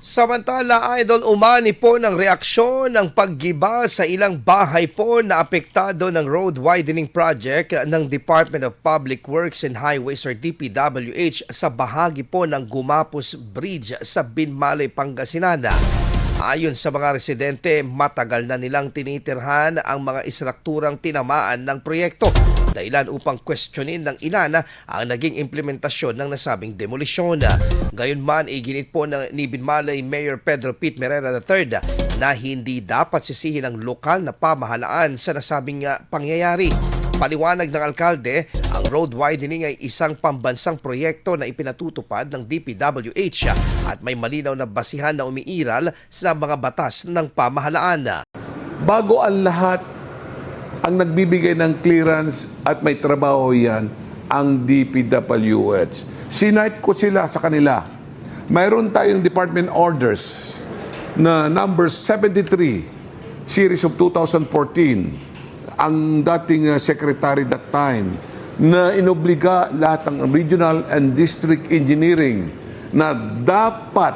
Samantala, idol, umani po ng reaksyon ng paggiba sa ilang bahay po na apektado ng road widening project ng Department of Public Works and Highways or DPWH sa bahagi po ng Gumapos Bridge sa Binmalay, Pangasinan. Ayon sa mga residente, matagal na nilang tinitirhan ang mga istrukturang tinamaan ng proyekto. Dahilan upang questionin ng ilan ang naging implementasyon ng nasabing demolisyon. Gayunman, iginit po ni Binmalay Mayor Pedro Pete Merera III na hindi dapat sisihin ang lokal na pamahalaan sa nasabing pangyayari. Paliwanag ng alkalde, ang road widening ay isang pambansang proyekto na ipinatutupad ng DPWH at may malinaw na basihan na umiiral sa mga batas ng pamahalaan. Bago ang lahat, ang nagbibigay ng clearance at may trabaho yan, ang DPWH. Sinight ko sila sa kanila. Mayroon tayong department orders na number 73, series of 2014, ang dating secretary that time, na inobliga lahat ng regional and district engineering na dapat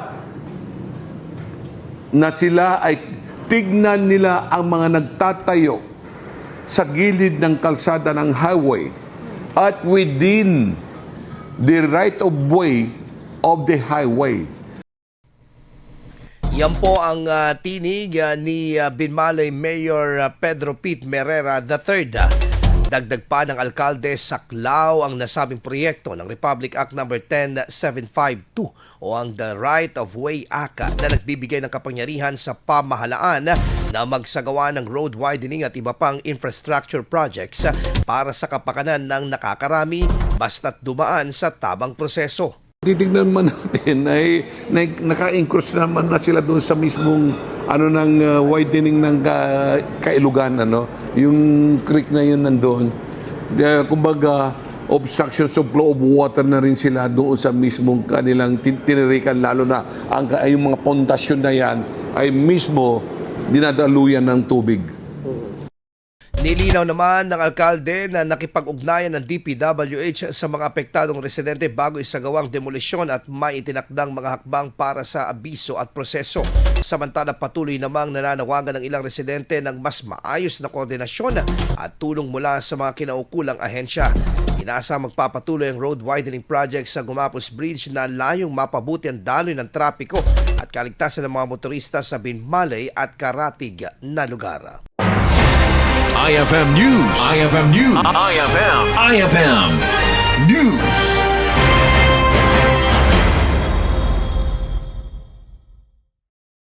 na sila ay tignan nila ang mga nagtatayo sa gilid ng kalsada ng highway at within the right of way of the highway. Yan po ang tinig ni Binmalay Mayor Pedro Pete Merera III. Dagdag pa ng alkalde, saklaw ang nasabing proyekto ng Republic Act No. 10752 o ang The Right of Way Act na nagbibigay ng kapangyarihan sa pamahalaan na magsagawa ng road widening at iba pang infrastructure projects para sa kapakanan ng nakakarami basta't dumaan sa tamang proseso. Titignan man natin ay naka-encroach naman na sila doon sa mismong widening ng Kailugan, yung creek na yun nandoon. Kumbaga, obstructions of flow of water na rin sila doon sa mismong kanilang tinirikan, lalo na yung mga pundasyon na yan ay mismo dinadaluyan ng tubig. Nilinaw naman ng alkalde na nakipag-ugnayan ng DPWH sa mga apektadong residente bago isagawang demolisyon at may itinakdang mga hakbang para sa abiso at proseso. Samantala, patuloy namang nananawagan ng ilang residente ng mas maayos na koordinasyon at tulong mula sa mga kinaukulang ahensya. Inaasa magpapatuloy ang road widening project sa Gumapos Bridge na layong mapabuti ang daloy ng trapiko at kaligtasan ng mga motorista sa Binmalay at karatig na lugar. IFM News. IFM News. IFM News.